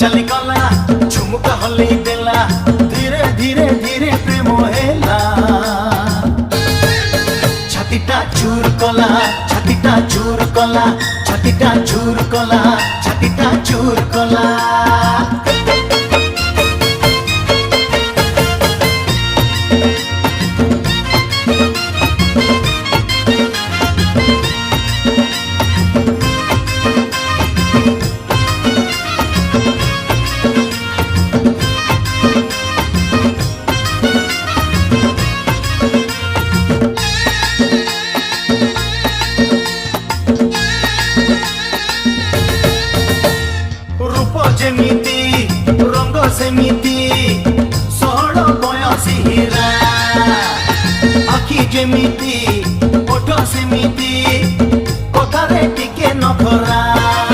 चली गला झुमुका हलई देला धीरे धीरे धीरे प्रेम हेला छातीटा चूर कला छातीटा चूर कला छातीटा चूर कला छातीटा चूर कला जेमिति रंग सेमिति सोहड़ बयसी हीरा आखि जेमिति ओठ सेमिति कथारे टिके नखरा।